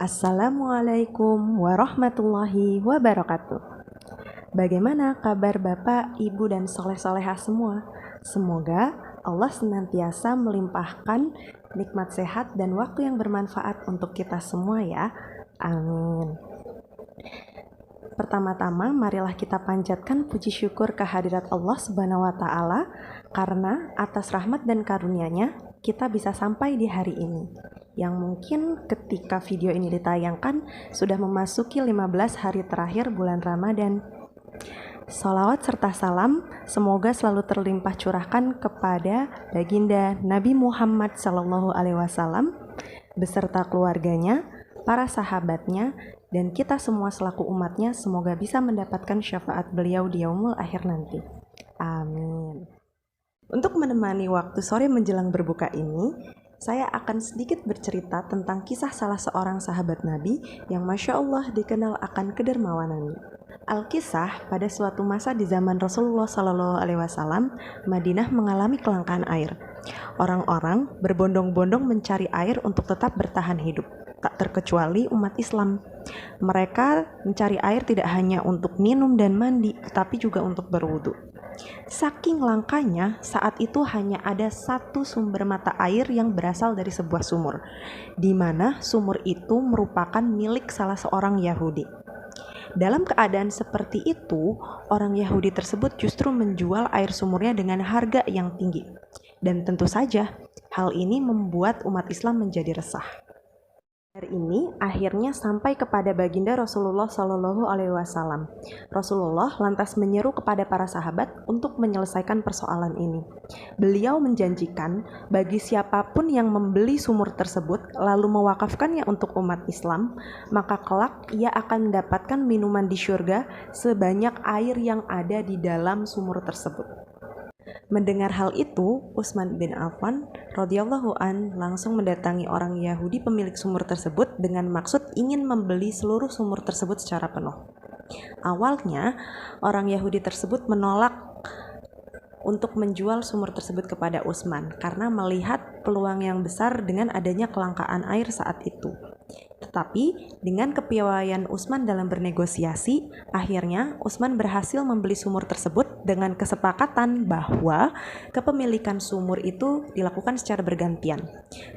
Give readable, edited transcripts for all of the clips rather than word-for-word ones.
Assalamualaikum warahmatullahi wabarakatuh. Bagaimana kabar Bapak, Ibu, dan soleh-solehah semua? Semoga Allah senantiasa melimpahkan nikmat sehat dan waktu yang bermanfaat untuk kita semua ya. Amin. Pertama-tama marilah kita panjatkan puji syukur kehadirat Allah Subhanahu wa Ta'ala, karena atas rahmat dan karunia-Nya kita bisa sampai di hari ini, yang mungkin ketika video ini ditayangkan sudah memasuki 15 hari terakhir bulan Ramadan. Salawat serta salam semoga selalu terlimpah curahkan kepada baginda Nabi Muhammad SAW beserta keluarganya, para sahabatnya, dan kita semua selaku umatnya, semoga bisa mendapatkan syafaat beliau di yaumul akhir nanti. Amin. Untuk menemani waktu sore menjelang berbuka ini, saya akan sedikit bercerita tentang kisah salah seorang sahabat Nabi yang Masya Allah dikenal akan kedermawanannya. Al-Kisah, pada suatu masa di zaman Rasulullah SAW, Madinah mengalami kelangkaan air. Orang-orang berbondong-bondong mencari air untuk tetap bertahan hidup, tak terkecuali umat Islam. Mereka mencari air tidak hanya untuk minum dan mandi, tetapi juga untuk berwudu. Saking langkanya, saat itu hanya ada satu sumber mata air yang berasal dari sebuah sumur, di mana sumur itu merupakan milik salah seorang Yahudi. Dalam keadaan seperti itu, orang Yahudi tersebut justru menjual air sumurnya dengan harga yang tinggi. Dan tentu saja, hal ini membuat umat Islam menjadi resah. Kabar ini akhirnya sampai kepada baginda Rasulullah SAW. Rasulullah lantas menyeru kepada para sahabat untuk menyelesaikan persoalan ini. Beliau menjanjikan bagi siapapun yang membeli sumur tersebut lalu mewakafkannya untuk umat Islam, maka kelak ia akan mendapatkan minuman di syurga sebanyak air yang ada di dalam sumur tersebut. Mendengar hal itu, Utsman bin Affan radhiyallahu an langsung mendatangi orang Yahudi pemilik sumur tersebut dengan maksud ingin membeli seluruh sumur tersebut secara penuh. Awalnya, orang Yahudi tersebut menolak untuk menjual sumur tersebut kepada Utsman karena melihat peluang yang besar dengan adanya kelangkaan air saat itu. Tetapi dengan kepiawaian Utsman dalam bernegosiasi, akhirnya Utsman berhasil membeli sumur tersebut dengan kesepakatan bahwa kepemilikan sumur itu dilakukan secara bergantian.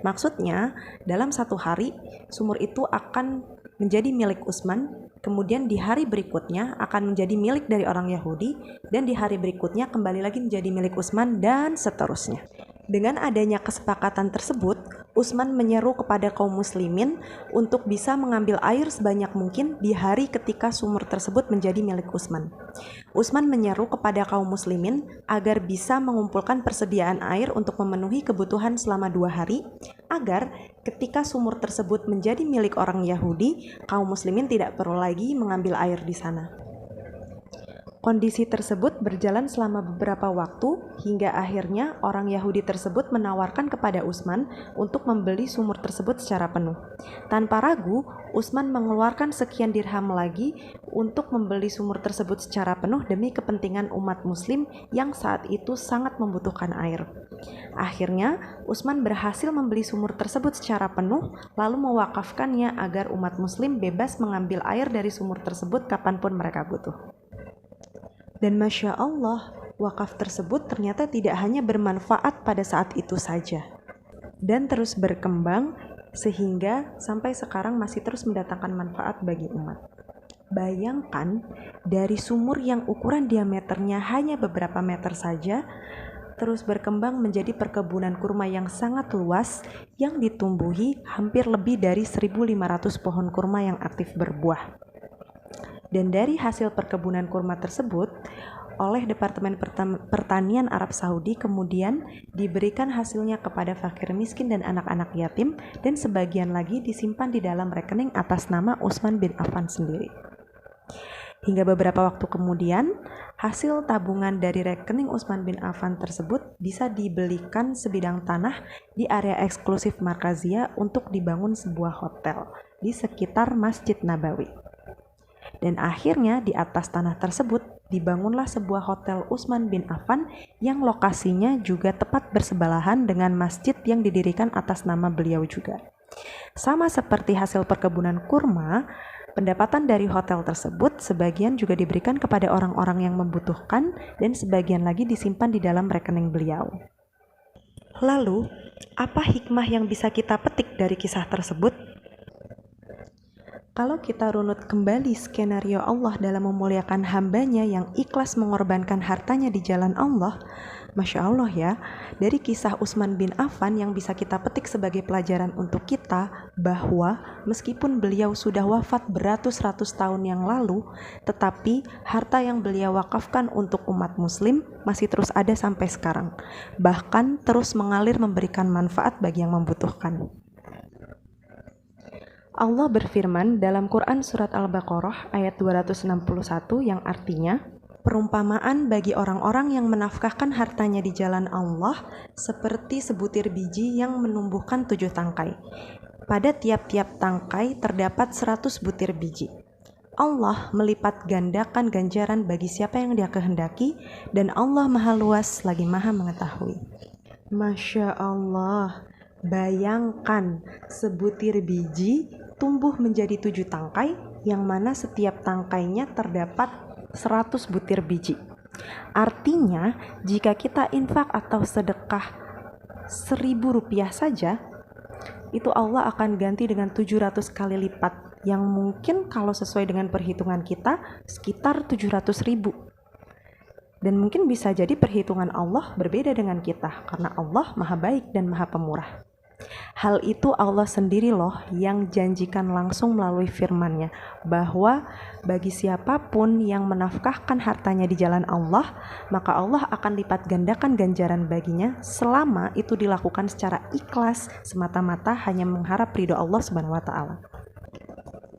Maksudnya, dalam satu hari sumur itu akan menjadi milik Utsman, kemudian di hari berikutnya akan menjadi milik dari orang Yahudi, dan di hari berikutnya kembali lagi menjadi milik Utsman, dan seterusnya. Dengan adanya kesepakatan tersebut, Utsman menyeru kepada kaum muslimin untuk bisa mengambil air sebanyak mungkin di hari ketika sumur tersebut menjadi milik Utsman. Utsman menyeru kepada kaum muslimin agar bisa mengumpulkan persediaan air untuk memenuhi kebutuhan selama 2 hari, agar ketika sumur tersebut menjadi milik orang Yahudi, kaum muslimin tidak perlu lagi mengambil air di sana. Kondisi tersebut berjalan selama beberapa waktu hingga akhirnya orang Yahudi tersebut menawarkan kepada Utsman untuk membeli sumur tersebut secara penuh. Tanpa ragu, Utsman mengeluarkan sekian dirham lagi untuk membeli sumur tersebut secara penuh demi kepentingan umat muslim yang saat itu sangat membutuhkan air. Akhirnya, Utsman berhasil membeli sumur tersebut secara penuh lalu mewakafkannya agar umat muslim bebas mengambil air dari sumur tersebut kapanpun mereka butuh. Dan Masya Allah, wakaf tersebut ternyata tidak hanya bermanfaat pada saat itu saja, dan terus berkembang sehingga sampai sekarang masih terus mendatangkan manfaat bagi umat. Bayangkan, dari sumur yang ukuran diameternya hanya beberapa meter saja, terus berkembang menjadi perkebunan kurma yang sangat luas yang ditumbuhi hampir lebih dari 1.500 pohon kurma yang aktif berbuah. Dan dari hasil perkebunan kurma tersebut, oleh Departemen Pertanian Arab Saudi kemudian diberikan hasilnya kepada fakir miskin dan anak-anak yatim, dan sebagian lagi disimpan di dalam rekening atas nama Utsman bin Affan sendiri. Hingga beberapa waktu kemudian, hasil tabungan dari rekening Utsman bin Affan tersebut bisa dibelikan sebidang tanah di area eksklusif Markaziyah untuk dibangun sebuah hotel di sekitar Masjid Nabawi. Dan akhirnya di atas tanah tersebut dibangunlah sebuah hotel Utsman bin Affan yang lokasinya juga tepat bersebelahan dengan masjid yang didirikan atas nama beliau juga. Sama seperti hasil perkebunan kurma, pendapatan dari hotel tersebut sebagian juga diberikan kepada orang-orang yang membutuhkan dan sebagian lagi disimpan di dalam rekening beliau. Lalu, apa hikmah yang bisa kita petik dari kisah tersebut? Kalau kita runut kembali skenario Allah dalam memuliakan hambanya yang ikhlas mengorbankan hartanya di jalan Allah, Masya Allah ya, dari kisah Utsman bin Affan yang bisa kita petik sebagai pelajaran untuk kita bahwa meskipun beliau sudah wafat beratus-ratus tahun yang lalu, tetapi harta yang beliau wakafkan untuk umat muslim masih terus ada sampai sekarang, bahkan terus mengalir memberikan manfaat bagi yang membutuhkan. Allah berfirman dalam Quran Surat Al-Baqarah ayat 261 yang artinya, perumpamaan bagi orang-orang yang menafkahkan hartanya di jalan Allah seperti sebutir biji yang menumbuhkan 7 tangkai. Pada tiap-tiap tangkai terdapat 100 butir biji. Allah melipat gandakan ganjaran bagi siapa yang Dia kehendaki, dan Allah Maha Luas lagi Maha Mengetahui. Masya Allah, bayangkan sebutir biji tumbuh menjadi 7 tangkai, yang mana setiap tangkainya terdapat 100 butir biji. Artinya, jika kita infak atau sedekah 1.000 rupiah saja, itu Allah akan ganti dengan 700 kali lipat, yang mungkin kalau sesuai dengan perhitungan kita sekitar 700.000. Dan mungkin bisa jadi perhitungan Allah berbeda dengan kita, karena Allah Maha Baik dan Maha Pemurah. Hal itu Allah sendiri loh yang janjikan langsung melalui firman-Nya, bahwa bagi siapapun yang menafkahkan hartanya di jalan Allah, maka Allah akan lipat gandakan ganjaran baginya selama itu dilakukan secara ikhlas, semata-mata hanya mengharap ridho Allah Subhanahu wa Ta'ala.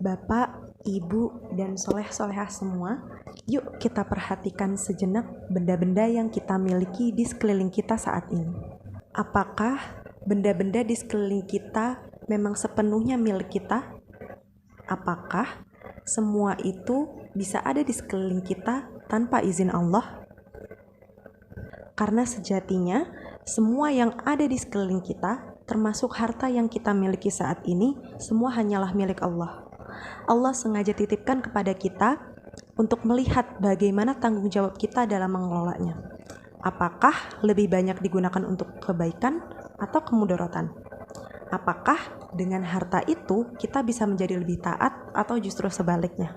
Bapak, Ibu, dan soleh-solehah semua, yuk kita perhatikan sejenak benda-benda yang kita miliki di sekeliling kita saat ini. Apakah benda-benda di sekeliling kita memang sepenuhnya milik kita? Apakah semua itu bisa ada di sekeliling kita tanpa izin Allah? Karena sejatinya semua yang ada di sekeliling kita, termasuk harta yang kita miliki saat ini, semua hanyalah milik Allah. Allah sengaja titipkan kepada kita untuk melihat bagaimana tanggung jawab kita dalam mengelolanya. Apakah lebih banyak digunakan untuk kebaikan atau kemudaratan? Apakah dengan harta itu kita bisa menjadi lebih taat atau justru sebaliknya?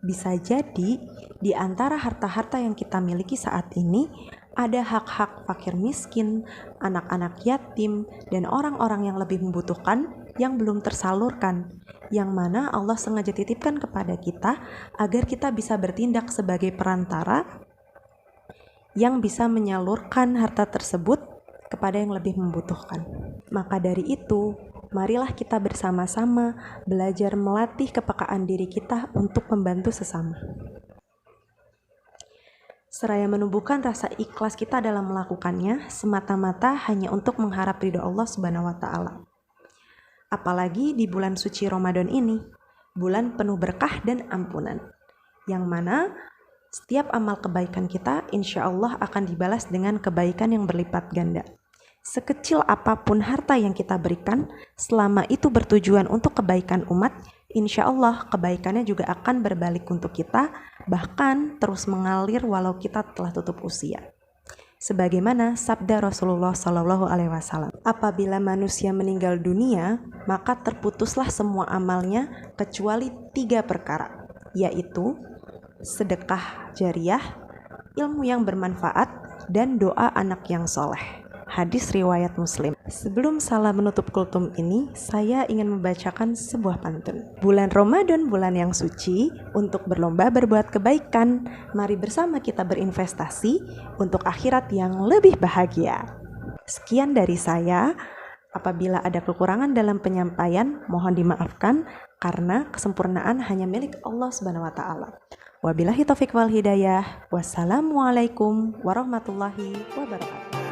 Bisa jadi di antara harta-harta yang kita miliki saat ini ada hak-hak fakir miskin, anak-anak yatim, dan orang-orang yang lebih membutuhkan yang belum tersalurkan, yang mana Allah sengaja titipkan kepada kita agar kita bisa bertindak sebagai perantara yang bisa menyalurkan harta tersebut kepada yang lebih membutuhkan. Maka dari itu, marilah kita bersama-sama belajar melatih kepekaan diri kita untuk membantu sesama. Seraya menumbuhkan rasa ikhlas kita dalam melakukannya semata-mata hanya untuk mengharap ridho Allah Subhanahu wa Ta'ala. Apalagi di bulan suci Ramadan ini, bulan penuh berkah dan ampunan, yang mana setiap amal kebaikan kita insya Allah akan dibalas dengan kebaikan yang berlipat ganda. Sekecil apapun harta yang kita berikan, selama itu bertujuan untuk kebaikan umat, insya Allah kebaikannya juga akan berbalik untuk kita, bahkan terus mengalir walau kita telah tutup usia. Sebagaimana sabda Rasulullah SAW, apabila manusia meninggal dunia, maka terputuslah semua amalnya kecuali 3 perkara, yaitu sedekah jariyah, ilmu yang bermanfaat, dan doa anak yang soleh. Hadis riwayat Muslim. Sebelum salah menutup kultum ini, saya ingin membacakan sebuah pantun. Bulan Ramadan, bulan yang suci, untuk berlomba berbuat kebaikan. Mari bersama kita berinvestasi untuk akhirat yang lebih bahagia. Sekian dari saya. Apabila ada kekurangan dalam penyampaian, mohon dimaafkan karena kesempurnaan hanya milik Allah Subhanahu wa Ta'ala. Wabillahi taufiq wal hidayah. Wassalamualaikum warahmatullahi wabarakatuh.